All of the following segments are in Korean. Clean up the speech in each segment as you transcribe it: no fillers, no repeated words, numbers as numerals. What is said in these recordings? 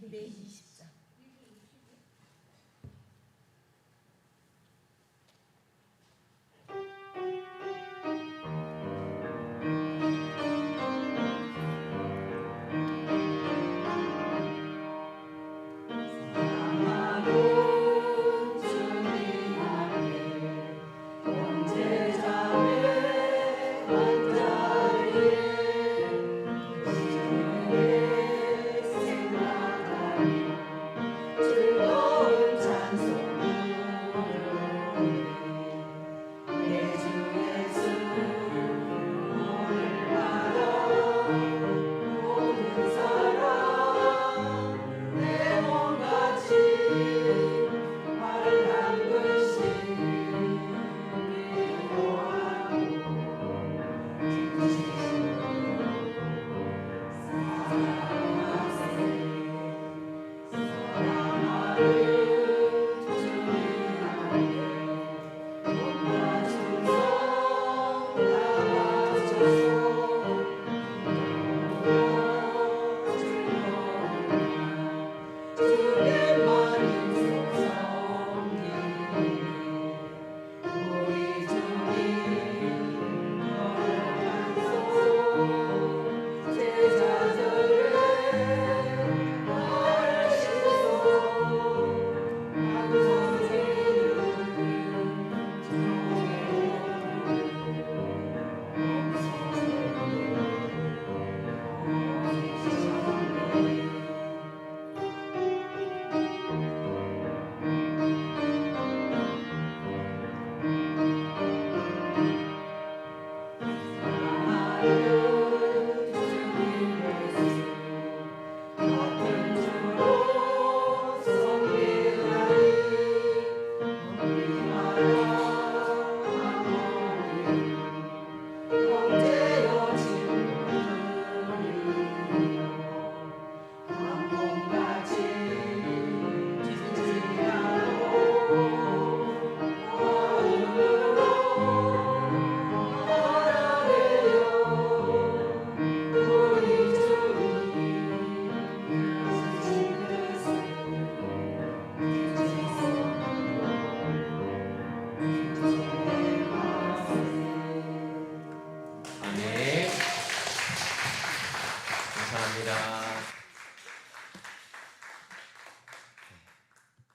220장.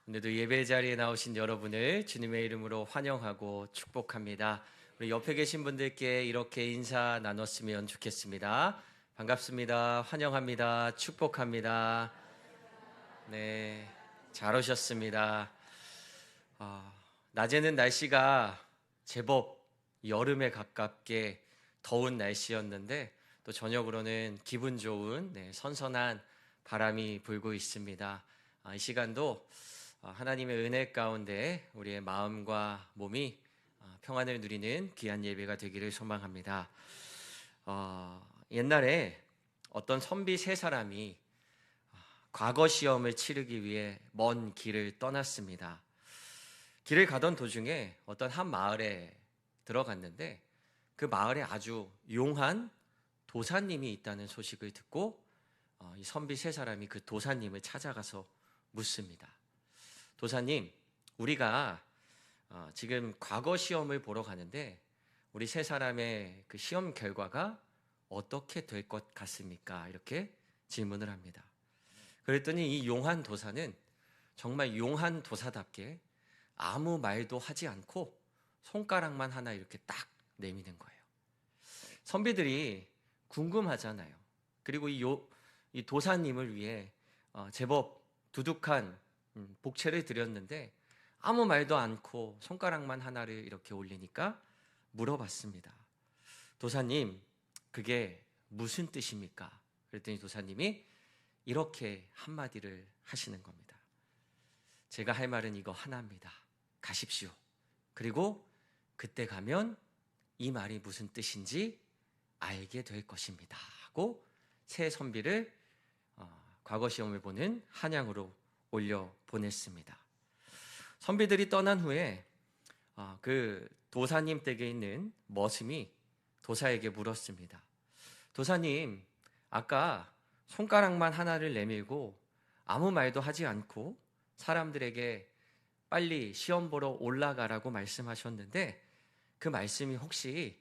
오늘도 예배 자리에 나오신 여러분을 주님의 이름으로 환영하고 축복합니다. 우리 옆에 계신 분들께 이렇게 인사 나눴으면 좋겠습니다. 반갑습니다. 환영합니다. 축복합니다. 네, 잘 오셨습니다. 낮에는 날씨가 제법 여름에 가깝게 더운 날씨였는데 또 저녁으로는 기분 좋은 선선한 바람이 불고 있습니다. 이 시간도 하나님의 은혜 가운데 우리의 마음과 몸이 평안을 누리는 귀한 예배가 되기를 소망합니다. 옛날에 어떤 선비 세 사람이 과거 시험을 치르기 위해 먼 길을 떠났습니다. 길을 가던 도중에 어떤 한 마을에 들어갔는데 그 마을에 아주 용한 도사님이 있다는 소식을 듣고 이 선비 세 사람이 그 도사님을 찾아가서 묻습니다. 도사님, 우리가 지금 과거 시험을 보러 가는데 우리 세 사람의 그 시험 결과가 어떻게 될 것 같습니까? 이렇게 질문을 합니다. 그랬더니 이 용한 도사는 정말 용한 도사답게 아무 말도 하지 않고 손가락만 하나 이렇게 딱 내미는 거예요. 선비들이 궁금하잖아요. 그리고 이 도사님을 위해 제법 두둑한 복채를 드렸는데 아무 말도 않고 손가락만 하나를 이렇게 올리니까 물어봤습니다. 도사님, 그게 무슨 뜻입니까? 그랬더니 도사님이 이렇게 한마디를 하시는 겁니다. 제가 할 말은 이거 하나입니다. 가십시오. 그리고 그때 가면 이 말이 무슨 뜻인지 알게 될 것입니다. 하고 새 선비를 과거 시험을 보는 한양으로 올려 보냈습니다. 선비들이 떠난 후에 그 도사님 댁에 있는 머슴이 도사에게 물었습니다. 도사님, 아까 손가락만 하나를 내밀고 아무 말도 하지 않고 사람들에게 빨리 시험 보러 올라가라고 말씀하셨는데 그 말씀이 혹시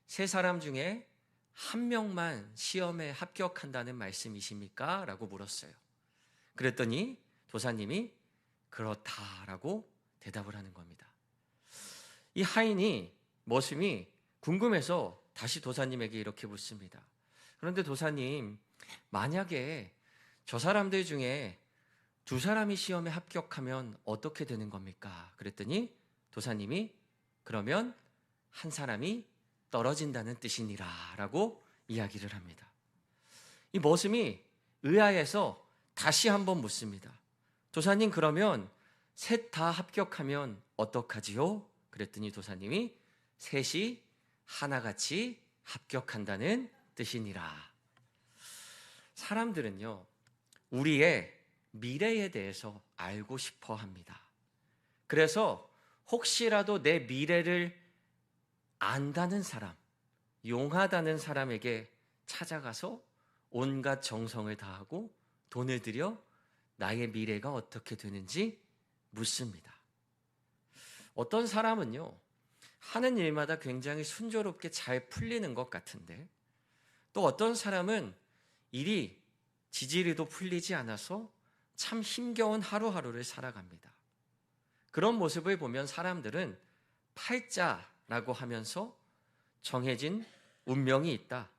세 사람 중에 한 명만 시험에 합격한다는 말씀이십니까? 라고 물었어요. 그랬더니 도사님이 그렇다라고 대답을 하는 겁니다. 이 하인이 머슴이 궁금해서 다시 도사님에게 이렇게 묻습니다. 그런데 도사님, 만약에 저 사람들 중에 두 사람이 시험에 합격하면 어떻게 되는 겁니까? 그랬더니 도사님이 그러면 한 사람이 떨어진다는 뜻이니라 라고 이야기를 합니다. 이 머슴이 의아해서 다시 한번 묻습니다. 도사님, 그러면 셋 다 합격하면 어떡하지요? 그랬더니 도사님이 셋이 하나같이 합격한다는 뜻이니라. 사람들은요, 우리의 미래에 대해서 알고 싶어 합니다. 그래서 혹시라도 내 미래를 안다는 사람, 용하다는 사람에게 찾아가서 온갖 정성을 다하고 돈을 들여 나의 미래가 어떻게 되는지 묻습니다. 어떤 사람은요, 하는 일마다 굉장히 순조롭게 잘 풀리는 것 같은데 또 어떤 사람은 일이 지지리도 풀리지 않아서 참 힘겨운 하루하루를 살아갑니다. 그런 모습을 보면 사람들은 팔자라고 하면서 정해진 운명이 있다.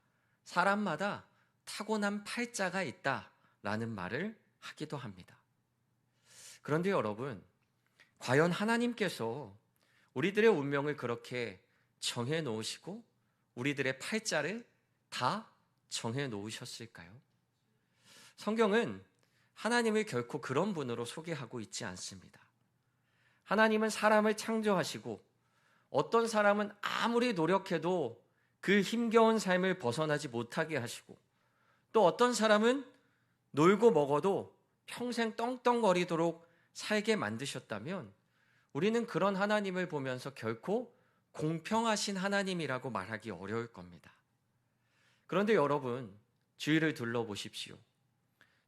사람마다 타고난 팔자가 있다라는 말을 하기도 합니다. 그런데 여러분, 과연 하나님께서 우리들의 운명을 그렇게 정해 놓으시고 우리들의 팔자를 다 정해 놓으셨을까요? 성경은 하나님을 결코 그런 분으로 소개하고 있지 않습니다. 하나님은 사람을 창조하시고 어떤 사람은 아무리 노력해도 그 힘겨운 삶을 벗어나지 못하게 하시고 또 어떤 사람은 놀고 먹어도 평생 떵떵거리도록 살게 만드셨다면 우리는 그런 하나님을 보면서 결코 공평하신 하나님이라고 말하기 어려울 겁니다. 그런데 여러분, 주위를 둘러보십시오.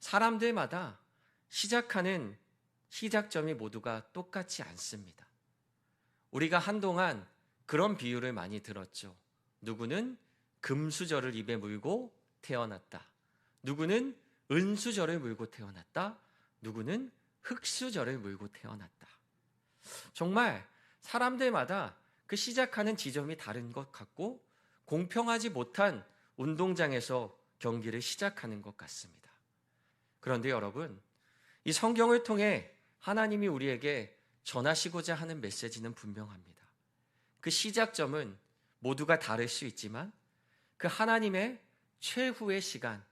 사람들마다 시작하는 시작점이 모두가 똑같지 않습니다. 우리가 한동안 그런 비유를 많이 들었죠. 누구는 금수저를 입에 물고 태어났다. 누구는 은수저를 물고 태어났다. 누구는 흙수저를 물고 태어났다. 정말 사람들마다 그 시작하는 지점이 다른 것 같고 공평하지 못한 운동장에서 경기를 시작하는 것 같습니다. 그런데 여러분, 이 성경을 통해 하나님이 우리에게 전하시고자 하는 메시지는 분명합니다. 그 시작점은 모두가 다를 수 있지만 그 하나님의 최후의 시간,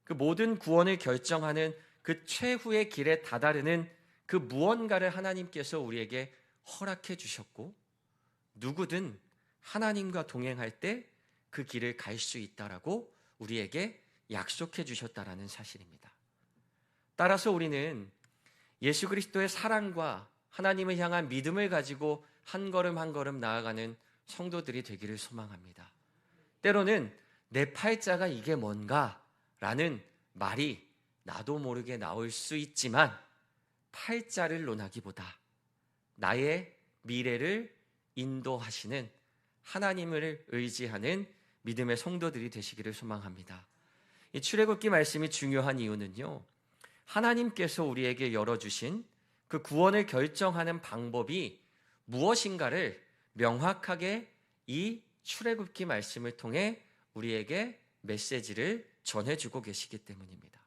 그 모든 구원을 결정하는 그 최후의 길에 다다르는 그 무언가를 하나님께서 우리에게 허락해 주셨고 누구든 하나님과 동행할 때 그 길을 갈 수 있다라고 우리에게 약속해 주셨다라는 사실입니다. 따라서 우리는 예수 그리스도의 사랑과 하나님을 향한 믿음을 가지고 한 걸음 한 걸음 나아가는 성도들이 되기를 소망합니다. 때로는 내 팔자가 이게 뭔가? 라는 말이 나도 모르게 나올 수 있지만 팔자를 논하기보다 나의 미래를 인도하시는 하나님을 의지하는 믿음의 성도들이 되시기를 소망합니다. 이 출애굽기 말씀이 중요한 이유는요, 하나님께서 우리에게 열어주신 그 구원을 결정하는 방법이 무엇인가를 명확하게 이 출애굽기 말씀을 통해 우리에게 메시지를 전해주고 계시기 때문입니다.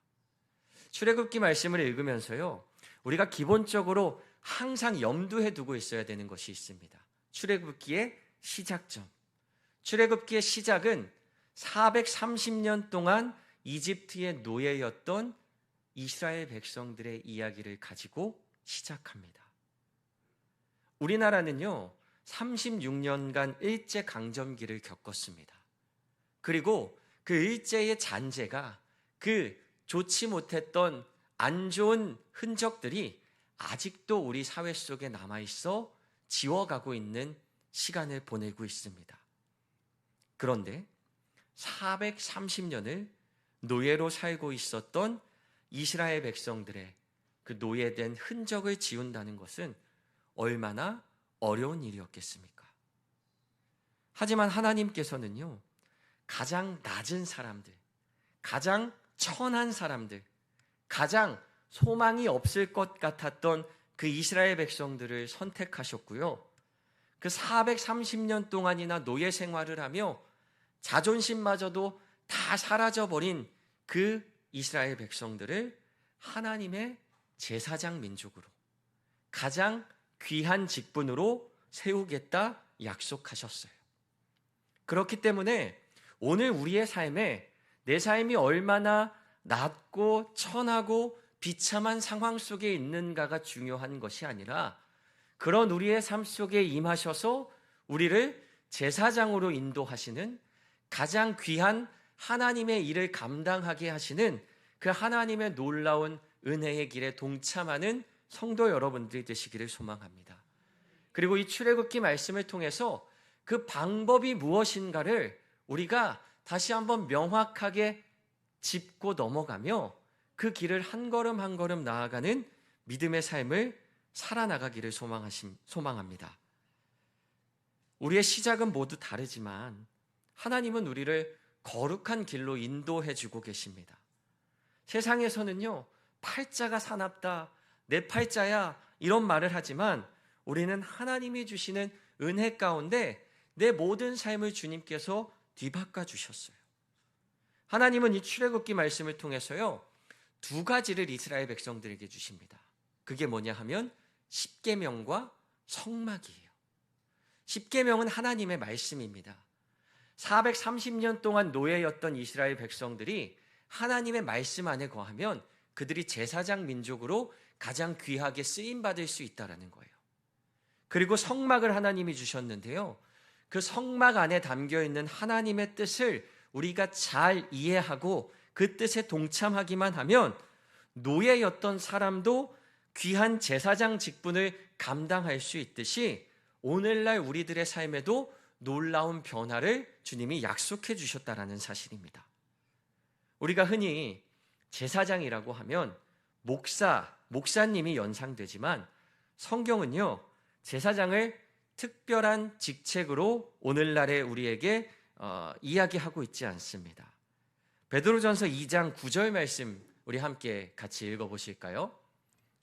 출애굽기 말씀을 읽으면서요, 우리가 기본적으로 항상 염두에 두고 있어야 되는 것이 있습니다. 출애굽기의 시작점. 출애굽기의 시작은 430년 동안 이집트의 노예였던 이스라엘 백성들의 이야기를 가지고 시작합니다. 우리나라는요, 36년간 일제강점기를 겪었습니다. 그리고 그 일제의 잔재가 그 좋지 못했던 안 좋은 흔적들이 아직도 우리 사회 속에 남아있어 지워가고 있는 시간을 보내고 있습니다. 그런데 430년을 노예로 살고 있었던 이스라엘 백성들의 그 노예된 흔적을 지운다는 것은 얼마나 어려운 일이었겠습니까? 하지만 하나님께서는요, 가장 낮은 사람들, 가장 천한 사람들, 가장 소망이 없을 것 같았던 그 이스라엘 백성들을 선택하셨고요. 그 430년 동안이나 노예 생활을 하며 자존심마저도 다 사라져버린 그 이스라엘 백성들을 하나님의 제사장 민족으로 가장 귀한 직분으로 세우겠다 약속하셨어요. 그렇기 때문에 오늘 우리의 삶에 내 삶이 얼마나 낮고 천하고 비참한 상황 속에 있는가가 중요한 것이 아니라 그런 우리의 삶 속에 임하셔서 우리를 제사장으로 인도하시는 가장 귀한 하나님의 일을 감당하게 하시는 그 하나님의 놀라운 은혜의 길에 동참하는 성도 여러분들이 되시기를 소망합니다. 그리고 이 출애굽기 말씀을 통해서 그 방법이 무엇인가를 우리가 다시 한번 명확하게 짚고 넘어가며 그 길을 한 걸음 한 걸음 나아가는 믿음의 삶을 살아나가기를 소망합니다. 우리의 시작은 모두 다르지만 하나님은 우리를 거룩한 길로 인도해 주고 계십니다. 세상에서는요, 팔자가 사납다, 내 팔자야, 이런 말을 하지만 우리는 하나님이 주시는 은혜 가운데 내 모든 삶을 주님께서 뒤바꿔 주셨어요. 하나님은 이 출애굽기 말씀을 통해서요, 두 가지를 이스라엘 백성들에게 주십니다. 그게 뭐냐 하면 십계명과 성막이에요. 십계명은 하나님의 말씀입니다. 430년 동안 노예였던 이스라엘 백성들이 하나님의 말씀 안에 거하면 그들이 제사장 민족으로 가장 귀하게 쓰임받을 수 있다는 거예요. 그리고 성막을 하나님이 주셨는데요, 그 성막 안에 담겨있는 하나님의 뜻을 우리가 잘 이해하고 그 뜻에 동참하기만 하면 노예였던 사람도 귀한 제사장 직분을 감당할 수 있듯이 오늘날 우리들의 삶에도 놀라운 변화를 주님이 약속해 주셨다는 사실입니다. 우리가 흔히 제사장이라고 하면 목사님이 연상되지만 성경은요, 제사장을 특별한 직책으로 오늘날의 우리에게 이야기하고 있지 않습니다. 베드로전서 2장 9절 말씀 우리 함께 같이 읽어보실까요?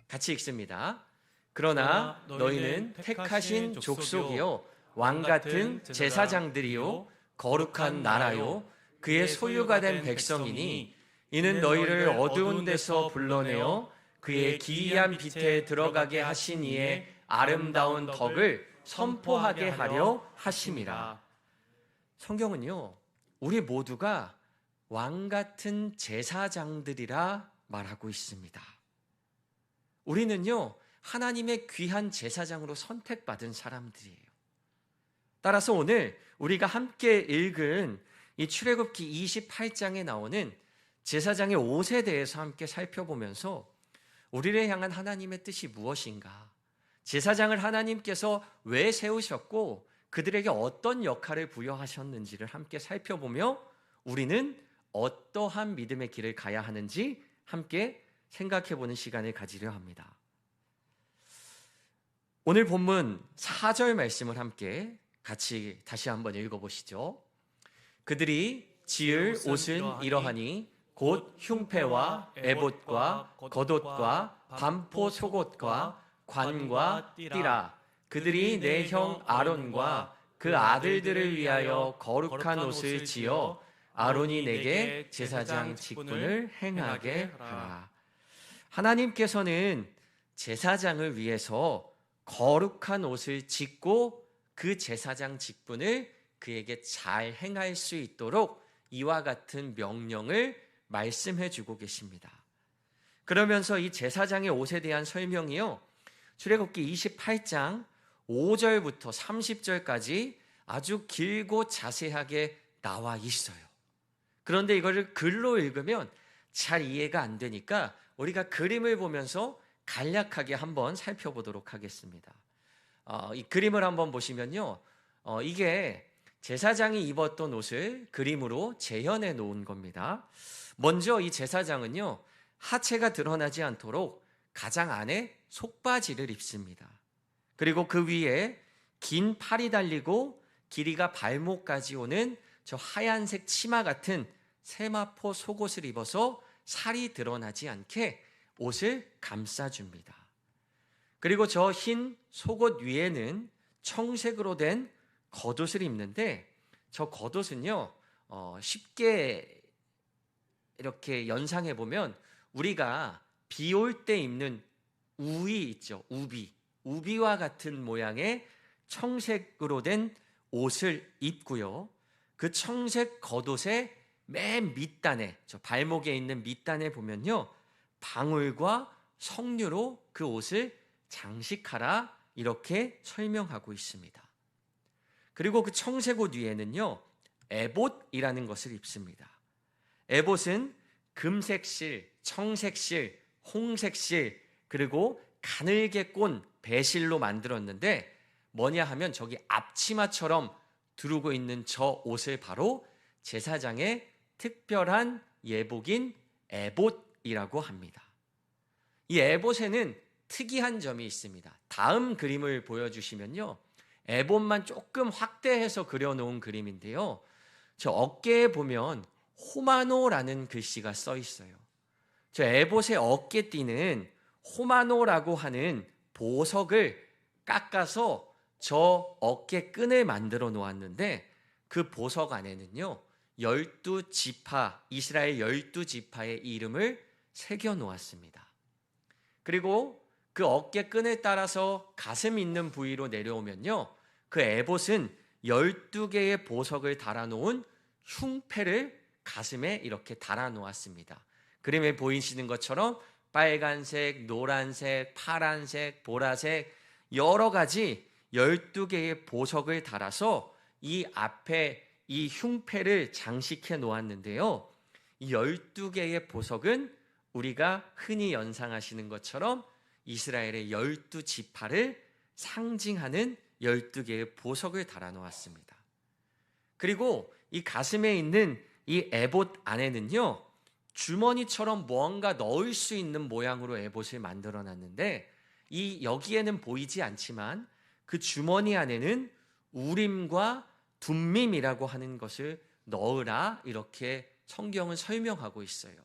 같이 읽습니다. 그러나 너희는 택하신 족속이요 왕같은 제사장들이요 거룩한 나라요 그의 소유가 된 백성이니 이는 너희를 어두운 데서 불러내어 그의 기이한 빛에 들어가게 하신 이의 아름다운 덕을 선포하게 하려 하심이라. 성경은요, 우리 모두가 왕같은 제사장들이라 말하고 있습니다. 우리는요, 하나님의 귀한 제사장으로 선택받은 사람들이에요. 따라서 오늘 우리가 함께 읽은 이 출애굽기 28장에 나오는 제사장의 옷에 대해서 함께 살펴보면서 우리를 향한 하나님의 뜻이 무엇인가, 제사장을 하나님께서 왜 세우셨고 그들에게 어떤 역할을 부여하셨는지를 함께 살펴보며 우리는 어떠한 믿음의 길을 가야 하는지 함께 생각해보는 시간을 가지려 합니다. 오늘 본문 4절 말씀을 함께 같이 다시 한번 읽어보시죠. 그들이 지을 옷은 이러하니 곧 흉패와 에봇과 겉옷과 반포 속옷과 관과 띠라. 그들이 내 형 아론과 그 아들들을 위하여 거룩한 옷을 지어 아론이 내게 제사장 직분을 행하게 하라. 하나님께서는 제사장을 위해서 거룩한 옷을 짓고 그 제사장 직분을 그에게 잘 행할 수 있도록 이와 같은 명령을 말씀해 주고 계십니다. 그러면서 이 제사장의 옷에 대한 설명이요, 출애굽기 28장 5절부터 30절까지 아주 길고 자세하게 나와 있어요. 그런데 이거를 글로 읽으면 잘 이해가 안 되니까 우리가 그림을 보면서 간략하게 한번 살펴보도록 하겠습니다. 이 그림을 한번 보시면요, 이게 제사장이 입었던 옷을 그림으로 재현해 놓은 겁니다. 먼저 이 제사장은요, 하체가 드러나지 않도록 가장 안에 속바지를 입습니다. 그리고 그 위에 긴 팔이 달리고 길이가 발목까지 오는 저 하얀색 치마 같은 세마포 속옷을 입어서 살이 드러나지 않게 옷을 감싸줍니다. 그리고 저 흰 속옷 위에는 청색으로 된 겉옷을 입는데, 저 겉옷은요 쉽게 이렇게 연상해 보면 우리가 비 올 때 입는 우비 있죠. 우비와 같은 모양의 청색으로 된 옷을 입고요. 그 청색 겉옷의 맨 밑단에, 저 발목에 있는 밑단에 보면요, 방울과 석류로 그 옷을 장식하라 이렇게 설명하고 있습니다. 그리고 그 청색 옷 위에는요, 에봇이라는 것을 입습니다. 에봇은 금색실, 청색실, 홍색실, 그리고 가늘게 꼰 배실로 만들었는데, 뭐냐 하면 저기 앞치마처럼 두르고 있는 저 옷을 바로 제사장의 특별한 예복인 에봇이라고 합니다. 이 에봇에는 특이한 점이 있습니다. 다음 그림을 보여주시면요, 에봇만 조금 확대해서 그려놓은 그림인데요, 저 어깨에 보면 호마노라는 글씨가 써 있어요. 저 에봇의 어깨띠는 호마노라고 하는 보석을 깎아서 저 어깨끈을 만들어 놓았는데, 그 보석 안에는요 12지파, 이스라엘 12지파의 이름을 새겨 놓았습니다. 그리고 그 어깨끈을 따라서 가슴 있는 부위로 내려오면요, 그 에봇은 12개의 보석을 달아놓은 흉패를 가슴에 이렇게 달아놓았습니다. 그림에 보이시는 것처럼 빨간색, 노란색, 파란색, 보라색 여러 가지 12개의 보석을 달아서 이 앞에 이 흉패를 장식해 놓았는데요, 이 12개의 보석은 우리가 흔히 연상하시는 것처럼 이스라엘의 12지파를 상징하는 12개의 보석을 달아 놓았습니다. 그리고 이 가슴에 있는 이 에봇 안에는요, 주머니처럼 무언가 넣을 수 있는 모양으로 에봇을 만들어 놨는데, 여기에는 보이지 않지만 그 주머니 안에는 우림과 둠밈이라고 하는 것을 넣으라 이렇게 성경은 설명하고 있어요.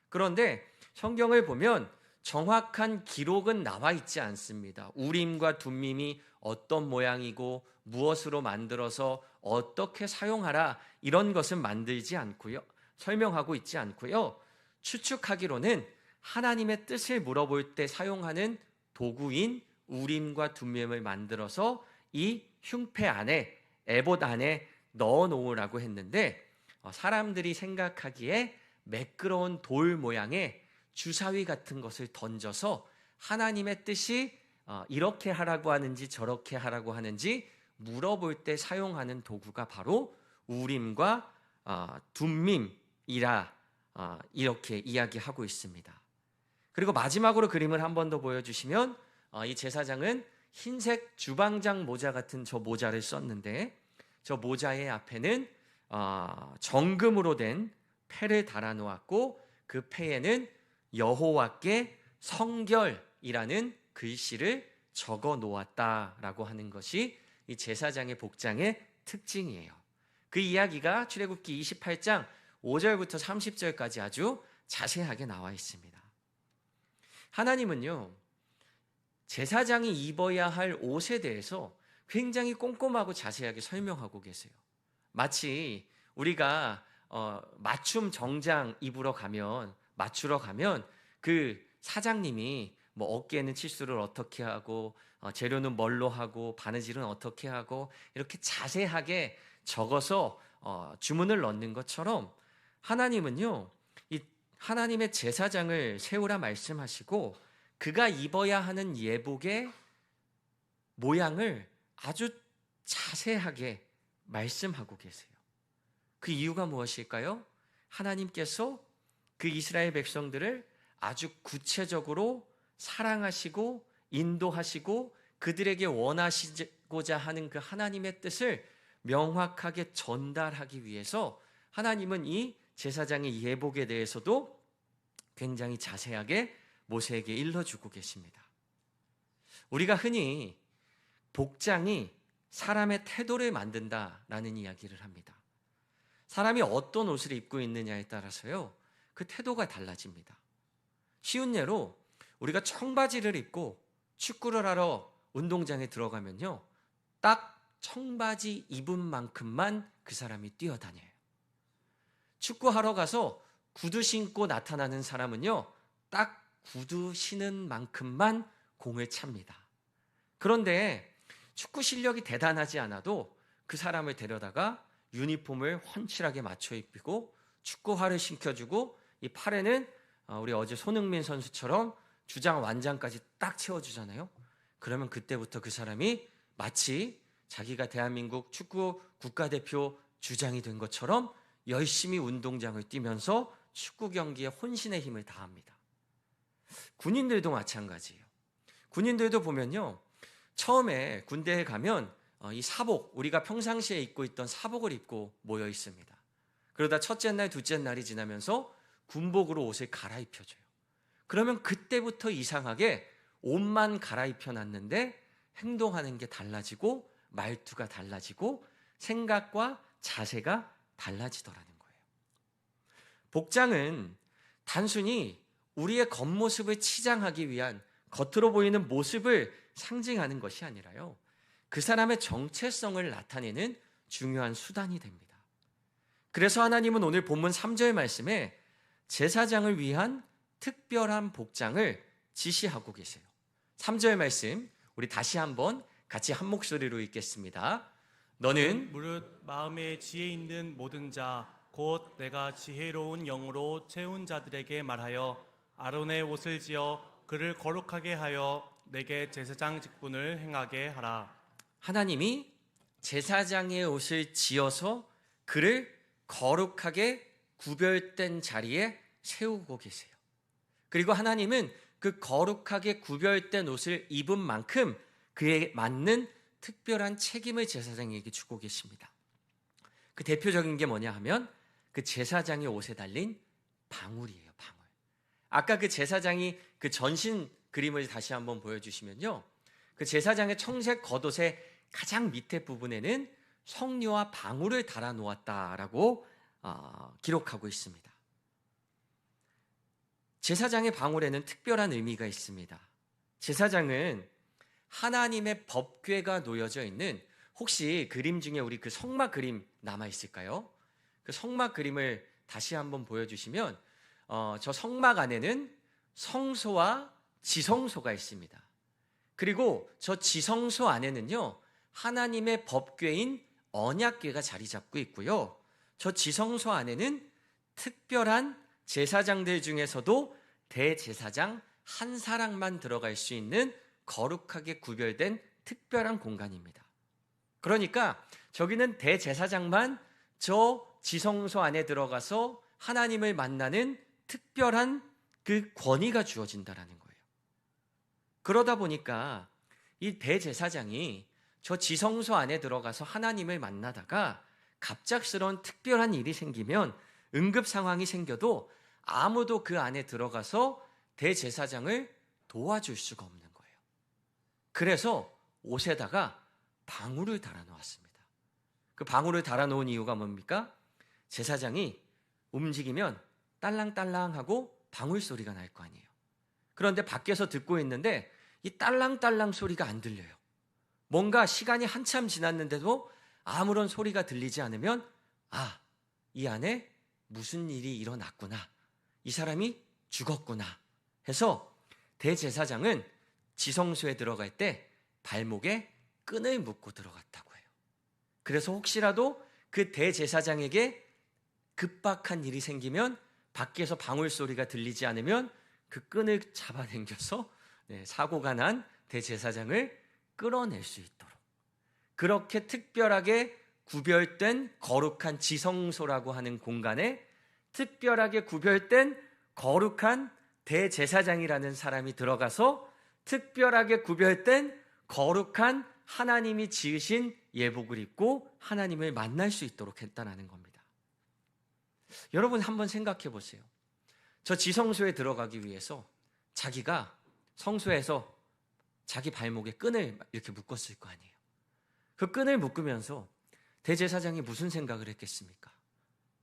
그런데 성경을 보면 정확한 기록은 나와 있지 않습니다. 우림과 둠밈이 어떤 모양이고 무엇으로 만들어서 어떻게 사용하라 이런 것은 만들지 않고요. 설명하고 있지 않고요. 추측하기로는 하나님의 뜻을 물어볼 때 사용하는 도구인 우림과 둠밈을 만들어서 이 흉패 안에, 에봇 안에 넣어 놓으라고 했는데, 사람들이 생각하기에 매끄러운 돌 모양의 주사위 같은 것을 던져서 하나님의 뜻이 이렇게 하라고 하는지 저렇게 하라고 하는지 물어볼 때 사용하는 도구가 바로 우림과 둠밈이라 이렇게 이야기하고 있습니다. 그리고 마지막으로 그림을 한 번 더 보여주시면, 이 제사장은 흰색 주방장 모자 같은 저 모자를 썼는데, 저 모자의 앞에는 정금으로 된 패를 달아 놓았고, 그 패에는 여호와께 성결이라는 글씨를 적어 놓았다라고 하는 것이 이 제사장의 복장의 특징이에요. 그 이야기가 출애굽기 28장 5절부터 30절까지 아주 자세하게 나와 있습니다. 하나님은요, 제사장이 입어야 할 옷에 대해서 굉장히 꼼꼼하고 자세하게 설명하고 계세요. 마치 우리가 맞춤 정장 맞추러 가면 그 사장님이 뭐 어깨에는 치수를 어떻게 하고 재료는 뭘로 하고 바느질은 어떻게 하고 이렇게 자세하게 적어서 주문을 넣는 것처럼, 하나님은요, 이 하나님의 제사장을 세우라 말씀하시고 그가 입어야 하는 예복의 모양을 아주 자세하게 말씀하고 계세요. 그 이유가 무엇일까요? 하나님께서 그 이스라엘 백성들을 아주 구체적으로 사랑하시고 인도하시고 그들에게 원하시고자 하는 그 하나님의 뜻을 명확하게 전달하기 위해서 하나님은 이 제사장의 예복에 대해서도 굉장히 자세하게 모세에게 일러주고 계십니다. 우리가 흔히 복장이 사람의 태도를 만든다라는 이야기를 합니다. 사람이 어떤 옷을 입고 있느냐에 따라서요, 그 태도가 달라집니다. 쉬운 예로 우리가 청바지를 입고 축구를 하러 운동장에 들어가면요, 딱 청바지 입은 만큼만 그 사람이 뛰어다녀요. 축구하러 가서 구두 신고 나타나는 사람은요, 딱 구두 신은 만큼만 공을 찹니다. 그런데 축구 실력이 대단하지 않아도 그 사람을 데려다가 유니폼을 훤칠하게 맞춰 입히고 축구화를 신겨주고 이 팔에는 우리 어제 손흥민 선수처럼 주장 완장까지 딱 채워주잖아요. 그러면 그때부터 그 사람이 마치 자기가 대한민국 축구 국가대표 주장이 된 것처럼 열심히 운동장을 뛰면서 축구 경기에 혼신의 힘을 다합니다. 군인들도 마찬가지예요. 군인들도 보면요, 처음에 군대에 가면 이 사복, 우리가 평상시에 입고 있던 사복을 입고 모여 있습니다. 그러다 첫째 날, 둘째 날이 지나면서 군복으로 옷을 갈아입혀줘요. 그러면 그때부터 이상하게 옷만 갈아입혀 놨는데 행동하는 게 달라지고 말투가 달라지고 생각과 자세가 달라지더라는 거예요. 복장은 단순히 우리의 겉모습을 치장하기 위한 겉으로 보이는 모습을 상징하는 것이 아니라요, 그 사람의 정체성을 나타내는 중요한 수단이 됩니다. 그래서 하나님은 오늘 본문 3절 말씀에 제사장을 위한 특별한 복장을 지시하고 계세요. 3절 말씀 우리 다시 한번 같이 한 목소리로 읽겠습니다. 너는 무릇 마음에 지혜 있는 모든 자 곧 내가 지혜로운 영으로 채운 자들에게 말하여 아론의 옷을 지어 그를 거룩하게 하여 내게 제사장 직분을 행하게 하라. 하나님이 제사장의 옷을 지어서 그를 거룩하게 구별된 자리에 세우고 계세요. 그리고 하나님은 그 거룩하게 구별된 옷을 입은 만큼 그에 맞는 특별한 책임을 제사장에게 주고 계십니다. 그 대표적인 게 뭐냐 하면 그 제사장의 옷에 달린 방울이에요. 방울. 아까 그 제사장이 그 전신 그림을 다시 한번 보여주시면요, 그 제사장의 청색 겉옷의 가장 밑에 부분에는 성류와 방울을 달아 놓았다라고 기록하고 있습니다. 제사장의 방울에는 특별한 의미가 있습니다. 제사장은 하나님의 법궤가 놓여져 있는, 혹시 그림 중에 우리 그 성막 그림 남아 있을까요? 그 성막 그림을 다시 한번 보여주시면 저 성막 안에는 성소와 지성소가 있습니다. 그리고 저 지성소 안에는요, 하나님의 법궤인 언약궤가 자리 잡고 있고요, 저 지성소 안에는 특별한 제사장들 중에서도 대제사장 한 사람만 들어갈 수 있는 거룩하게 구별된 특별한 공간입니다. 그러니까 저기는 대제사장만 저 지성소 안에 들어가서 하나님을 만나는 특별한 그 권위가 주어진다라는 거예요. 그러다 보니까 이 대제사장이 저 지성소 안에 들어가서 하나님을 만나다가 갑작스러운 특별한 일이 생기면, 응급 상황이 생겨도 아무도 그 안에 들어가서 대제사장을 도와줄 수가 없는 거예요. 그래서 옷에다가 방울을 달아 놓았습니다. 그 방울을 달아 놓은 이유가 뭡니까? 제사장이 움직이면 딸랑딸랑하고 방울 소리가 날 거 아니에요. 그런데 밖에서 듣고 있는데 이 딸랑딸랑 소리가 안 들려요. 뭔가 시간이 한참 지났는데도 아무런 소리가 들리지 않으면, 이 안에 무슨 일이 일어났구나, 이 사람이 죽었구나 해서 대제사장은 지성소에 들어갈 때 발목에 끈을 묶고 들어갔다고 해요. 그래서 혹시라도 그 대제사장에게 급박한 일이 생기면, 밖에서 방울 소리가 들리지 않으면 그 끈을 잡아당겨서 사고가 난 대제사장을 끌어낼 수 있도록, 그렇게 특별하게 구별된 거룩한 지성소라고 하는 공간에 특별하게 구별된 거룩한 대제사장이라는 사람이 들어가서 특별하게 구별된 거룩한 하나님이 지으신 예복을 입고 하나님을 만날 수 있도록 했다는 겁니다. 여러분 한번 생각해 보세요. 저 지성소에 들어가기 위해서 자기가 성소에서 자기 발목에 끈을 이렇게 묶었을 거 아니에요. 그 끈을 묶으면서 대제사장이 무슨 생각을 했겠습니까?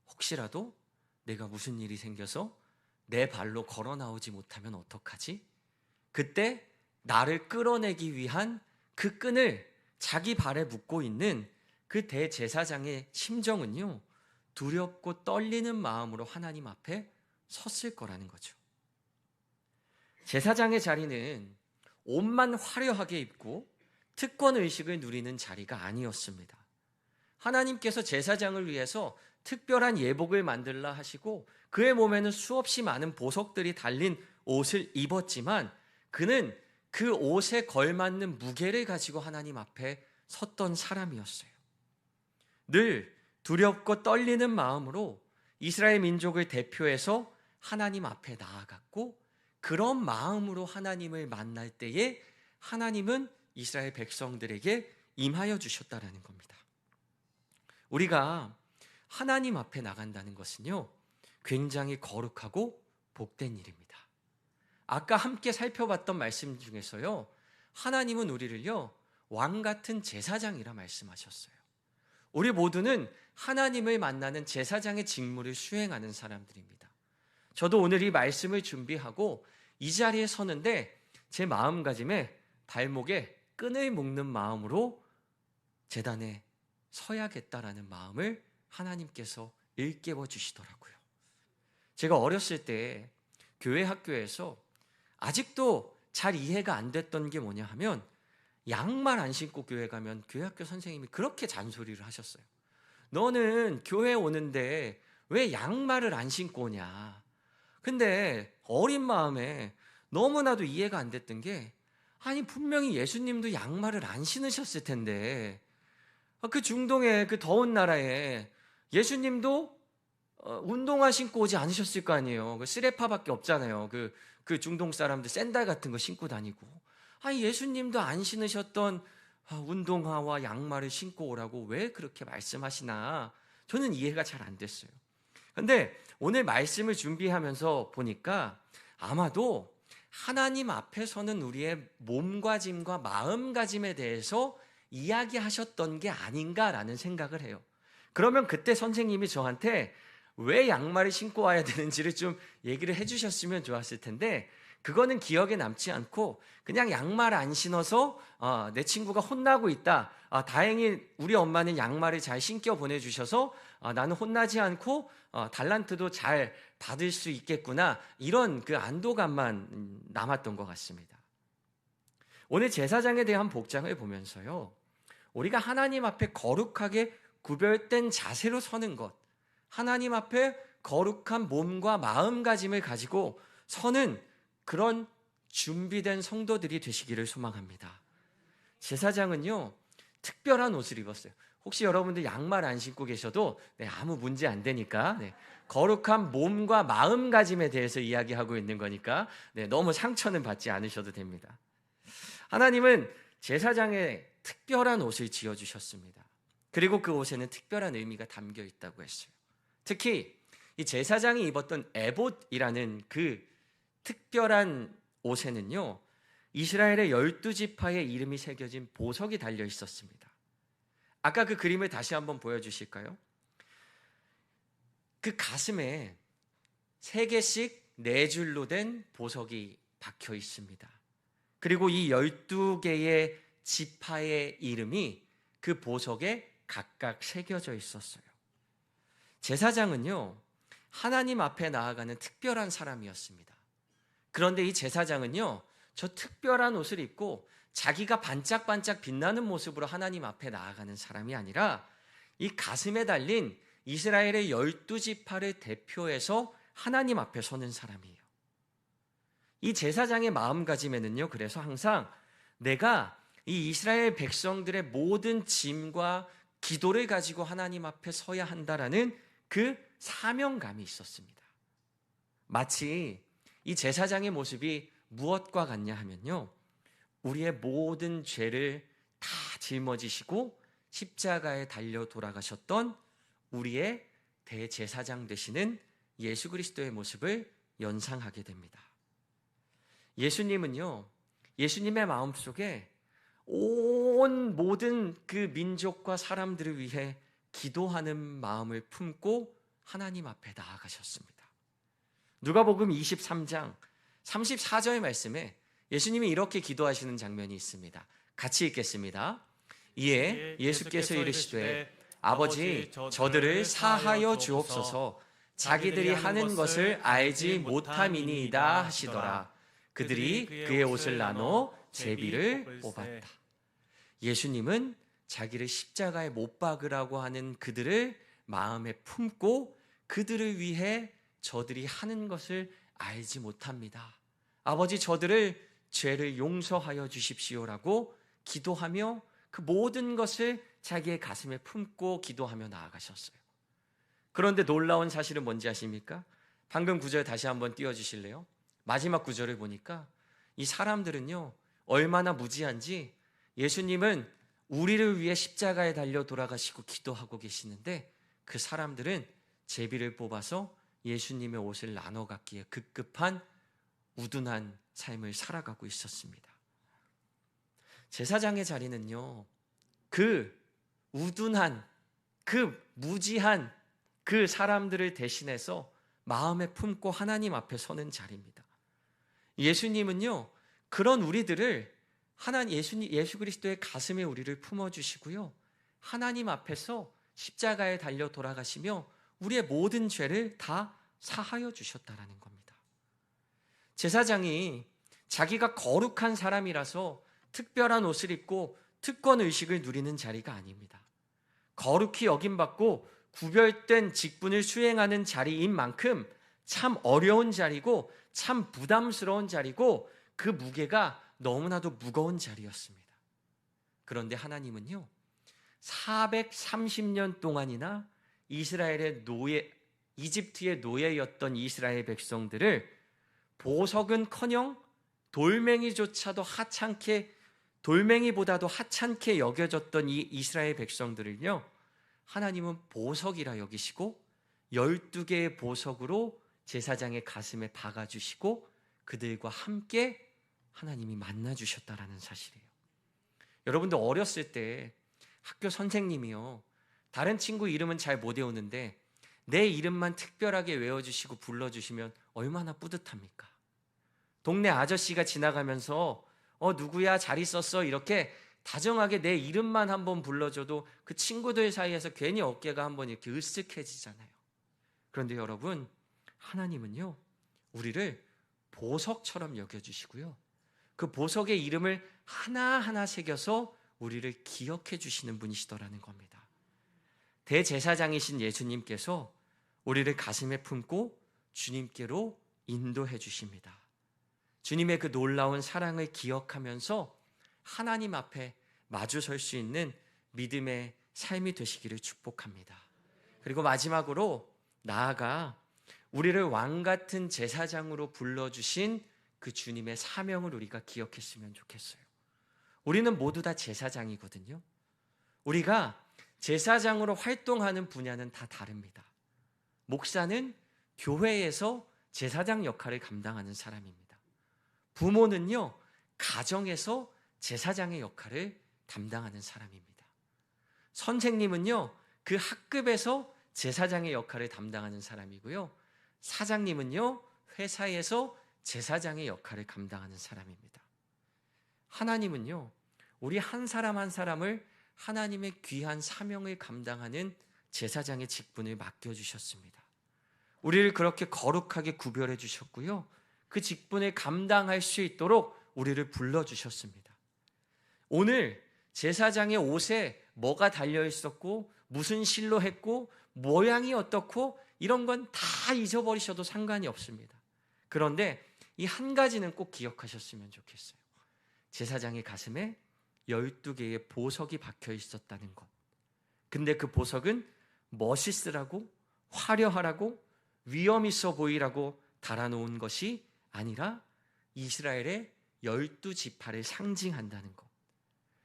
혹시라도 내가 무슨 일이 생겨서 내 발로 걸어 나오지 못하면 어떡하지? 그때 나를 끌어내기 위한 그 끈을 자기 발에 묶고 있는 그 대제사장의 심정은요, 두렵고 떨리는 마음으로 하나님 앞에 섰을 거라는 거죠. 제사장의 자리는 옷만 화려하게 입고 특권 의식을 누리는 자리가 아니었습니다. 하나님께서 제사장을 위해서 특별한 예복을 만들라 하시고 그의 몸에는 수없이 많은 보석들이 달린 옷을 입었지만 그는 그 옷에 걸맞는 무게를 가지고 하나님 앞에 섰던 사람이었어요. 늘 두렵고 떨리는 마음으로 이스라엘 민족을 대표해서 하나님 앞에 나아갔고 그런 마음으로 하나님을 만날 때에 하나님은 이스라엘 백성들에게 임하여 주셨다라는 겁니다. 우리가 하나님 앞에 나간다는 것은요, 굉장히 거룩하고 복된 일입니다. 아까 함께 살펴봤던 말씀 중에서요, 하나님은 우리를요, 왕 같은 제사장이라 말씀하셨어요. 우리 모두는 하나님을 만나는 제사장의 직무를 수행하는 사람들입니다. 저도 오늘 이 말씀을 준비하고 이 자리에 서는데 제 마음가짐에 발목에 끈을 묶는 마음으로 제단에 서야겠다라는 마음을 하나님께서 일깨워 주시더라고요. 제가 어렸을 때 교회 학교에서 아직도 잘 이해가 안 됐던 게 뭐냐 하면 양말 안 신고 교회 가면 교회 학교 선생님이 그렇게 잔소리를 하셨어요. 너는 교회 오는데 왜 양말을 안 신고 오냐. 근데 어린 마음에 너무나도 이해가 안 됐던 게 아니 분명히 예수님도 양말을 안 신으셨을 텐데 그 중동의 그 더운 나라에 예수님도 운동화 신고 오지 않으셨을 거 아니에요. 그 쓰레파밖에 없잖아요. 그 중동 사람들 샌들 같은 거 신고 다니고. 아니 예수님도 안 신으셨던 운동화와 양말을 신고 오라고 왜 그렇게 말씀하시나 저는 이해가 잘 안 됐어요. 근데 오늘 말씀을 준비하면서 보니까 아마도 하나님 앞에 서는 우리의 몸가짐과 마음가짐에 대해서 이야기하셨던 게 아닌가라는 생각을 해요. 그러면 그때 선생님이 저한테 왜 양말을 신고 와야 되는지를 좀 얘기를 해주셨으면 좋았을 텐데 그거는 기억에 남지 않고 그냥 양말 안 신어서 내 친구가 혼나고 있다. 다행히 우리 엄마는 양말을 잘 신겨 보내주셔서 나는 혼나지 않고 달란트도 잘 받을 수 있겠구나. 이런 그 안도감만 남았던 것 같습니다. 오늘 제사장에 대한 복장을 보면서요. 우리가 하나님 앞에 거룩하게 구별된 자세로 서는 것, 하나님 앞에 거룩한 몸과 마음가짐을 가지고 서는 그런 준비된 성도들이 되시기를 소망합니다. 제사장은요, 특별한 옷을 입었어요. 혹시 여러분들 양말 안 신고 계셔도 아무 문제 안 되니까 거룩한 몸과 마음가짐에 대해서 이야기하고 있는 거니까 너무 상처는 받지 않으셔도 됩니다. 하나님은 제사장의 특별한 옷을 지어주셨습니다. 그리고 그 옷에는 특별한 의미가 담겨 있다고 했어요. 특히 이 제사장이 입었던 에봇이라는 그 특별한 옷에는요, 이스라엘의 12지파의 이름이 새겨진 보석이 달려 있었습니다. 아까 그 그림을 다시 한번 보여주실까요? 그 가슴에 3개씩 4줄로 된 보석이 박혀 있습니다. 그리고 이 12개의 지파의 이름이 그 보석에 각각 새겨져 있었어요. 제사장은요, 하나님 앞에 나아가는 특별한 사람이었습니다. 그런데 이 제사장은요, 저 특별한 옷을 입고 자기가 반짝반짝 빛나는 모습으로 하나님 앞에 나아가는 사람이 아니라 이 가슴에 달린 이스라엘의 12지파를 대표해서 하나님 앞에 서는 사람이에요. 이 제사장의 마음가짐에는요, 그래서 항상 내가 이 이스라엘 백성들의 모든 짐과 기도를 가지고 하나님 앞에 서야 한다라는 그 사명감이 있었습니다. 마치 이 제사장의 모습이 무엇과 같냐 하면요, 우리의 모든 죄를 다 짊어지시고 십자가에 달려 돌아가셨던 우리의 대제사장 되시는 예수 그리스도의 모습을 연상하게 됩니다. 예수님은요, 예수님의 마음속에 온 모든 그 민족과 사람들을 위해 기도하는 마음을 품고 하나님 앞에 나아가셨습니다. 누가복음 23장 34절의 말씀에 예수님이 이렇게 기도하시는 장면이 있습니다. 같이 읽겠습니다. 이에 예수께서 이르시되 아버지 저들을 사하여 주옵소서 자기들이 하는 것을 알지 못함이니이다 하시더라. 그들이 그의 옷을 나눠 제비를 뽑았다. 예수님은 자기를 십자가에 못 박으라고 하는 그들을 마음에 품고 그들을 위해 저들이 하는 것을 알지 못합니다. 아버지 저들을 죄를 용서하여 주십시오라고 기도하며 그 모든 것을 자기의 가슴에 품고 기도하며 나아가셨어요. 그런데 놀라운 사실은 뭔지 아십니까? 방금 구절 다시 한번 띄워주실래요? 마지막 구절을 보니까 이 사람들은요 얼마나 무지한지 예수님은 우리를 위해 십자가에 달려 돌아가시고 기도하고 계시는데 그 사람들은 제비를 뽑아서 예수님의 옷을 나눠 갖기에 급급한 우둔한 삶을 살아가고 있었습니다. 제사장의 자리는요 그 우둔한 그 무지한 그 사람들을 대신해서 마음에 품고 하나님 앞에 서는 자리입니다. 예수님은요 그런 우리들을 예수 그리스도의 가슴에 우리를 품어주시고요 하나님 앞에서 십자가에 달려 돌아가시며 우리의 모든 죄를 다 사하여 주셨다라는 겁니다. 제사장이 자기가 거룩한 사람이라서 특별한 옷을 입고 특권 의식을 누리는 자리가 아닙니다. 거룩히 여김받고 구별된 직분을 수행하는 자리인 만큼 참 어려운 자리고 참 부담스러운 자리고 그 무게가 너무나도 무거운 자리였습니다. 그런데 하나님은요 430년 동안이나 이집트의 노예였던 이스라엘 백성들을 보석은커녕 돌멩이보다도 하찮게 여겨졌던 이 이스라엘 백성들을요 하나님은 보석이라 여기시고 12개의 보석으로 제사장의 가슴에 박아주시고 그들과 함께 하나님이 만나주셨다라는 사실이에요. 여러분들 어렸을 때 학교 선생님이요 다른 친구 이름은 잘 못 외우는데 내 이름만 특별하게 외워주시고 불러주시면 얼마나 뿌듯합니까? 동네 아저씨가 지나가면서 누구야 잘 있었어 이렇게 다정하게 내 이름만 한번 불러줘도 그 친구들 사이에서 괜히 어깨가 한번 이렇게 으쓱해지잖아요. 그런데 여러분 하나님은요 우리를 보석처럼 여겨주시고요 그 보석의 이름을 하나하나 새겨서 우리를 기억해 주시는 분이시더라는 겁니다. 대제사장이신 예수님께서 우리를 가슴에 품고 주님께로 인도해 주십니다. 주님의 그 놀라운 사랑을 기억하면서 하나님 앞에 마주 설 수 있는 믿음의 삶이 되시기를 축복합니다. 그리고 마지막으로 나아가 우리를 왕 같은 제사장으로 불러주신 그 주님의 사명을 우리가 기억했으면 좋겠어요. 우리는 모두 다 제사장이거든요. 우리가 제사장으로 활동하는 분야는 다 다릅니다. 목사는 교회에서 제사장 역할을 감당하는 사람입니다. 부모는요, 가정에서 제사장의 역할을 담당하는 사람입니다. 선생님은요, 그 학급에서 제사장의 역할을 담당하는 사람이고요. 사장님은요, 회사에서 제사장의 역할을 감당하는 사람입니다. 하나님은요, 우리 한 사람 한 사람을 하나님의 귀한 사명을 감당하는 제사장의 직분을 맡겨주셨습니다. 우리를 그렇게 거룩하게 구별해 주셨고요. 그 직분을 감당할 수 있도록 우리를 불러주셨습니다. 오늘 제사장의 옷에 뭐가 달려 있었고 무슨 실로 했고 모양이 어떻고 이런 건 다 잊어버리셔도 상관이 없습니다. 그런데 이 한 가지는 꼭 기억하셨으면 좋겠어요. 제사장의 가슴에 12개의 보석이 박혀 있었다는 것. 근데 그 보석은 멋있으라고 화려하라고 위험 있어 보이라고 달아놓은 것이 아니라 이스라엘의 12지파를 상징한다는 것.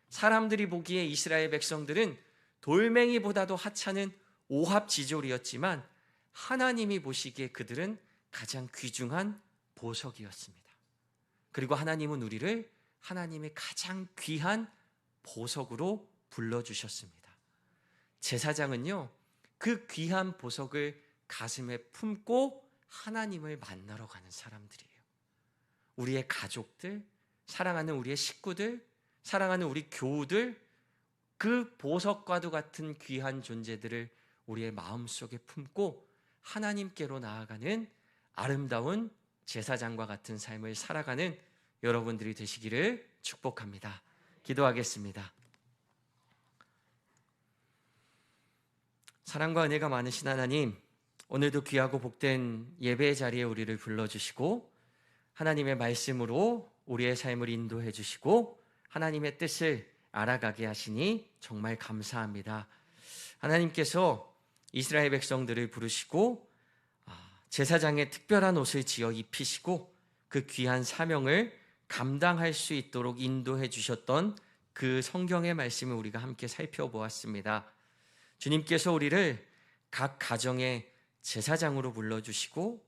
사람들이 보기에 이스라엘 백성들은 돌멩이보다도 하찮은 오합지졸이었지만 하나님이 보시기에 그들은 가장 귀중한 보석이었습니다. 그리고 하나님은 우리를 하나님의 가장 귀한 보석으로 불러주셨습니다. 제사장은요, 그 귀한 보석을 가슴에 품고 하나님을 만나러 가는 사람들이에요. 우리의 가족들, 사랑하는 우리의 식구들, 사랑하는 우리 교우들, 그 보석과도 같은 귀한 존재들을 우리의 마음속에 품고 하나님께로 나아가는 아름다운 제사장과 같은 삶을 살아가는 여러분들이 되시기를 축복합니다. 기도하겠습니다. 사랑과 은혜가 많으신 하나님, 오늘도 귀하고 복된 예배의 자리에 우리를 불러주시고 하나님의 말씀으로 우리의 삶을 인도해 주시고 하나님의 뜻을 알아가게 하시니 정말 감사합니다. 하나님께서 이스라엘 백성들을 부르시고 제사장의 특별한 옷을 지어 입히시고 그 귀한 사명을 감당할 수 있도록 인도해 주셨던 그 성경의 말씀을 우리가 함께 살펴보았습니다. 주님께서 우리를 각 가정의 제사장으로 불러주시고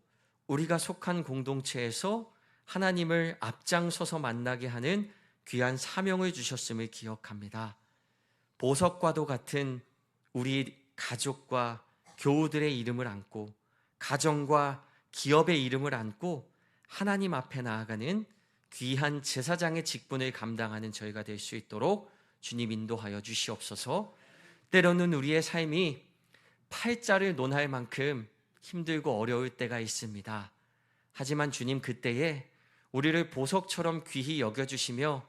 우리가 속한 공동체에서 하나님을 앞장서서 만나게 하는 귀한 사명을 주셨음을 기억합니다. 보석과도 같은 우리 가족과 교우들의 이름을 안고 가정과 기업의 이름을 안고 하나님 앞에 나아가는 귀한 제사장의 직분을 감당하는 저희가 될 수 있도록 주님 인도하여 주시옵소서. 때로는 우리의 삶이 팔자를 논할 만큼 힘들고 어려울 때가 있습니다. 하지만 주님 그때에 우리를 보석처럼 귀히 여겨주시며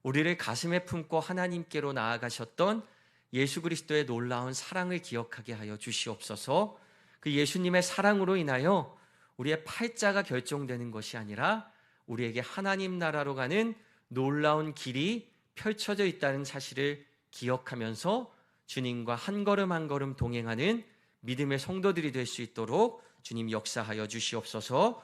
우리를 가슴에 품고 하나님께로 나아가셨던 예수 그리스도의 놀라운 사랑을 기억하게 하여 주시옵소서. 그 예수님의 사랑으로 인하여 우리의 팔자가 결정되는 것이 아니라 우리에게 하나님 나라로 가는 놀라운 길이 펼쳐져 있다는 사실을 기억하면서 주님과 한 걸음 한 걸음 동행하는 믿음의 성도들이 될 수 있도록 주님 역사하여 주시옵소서.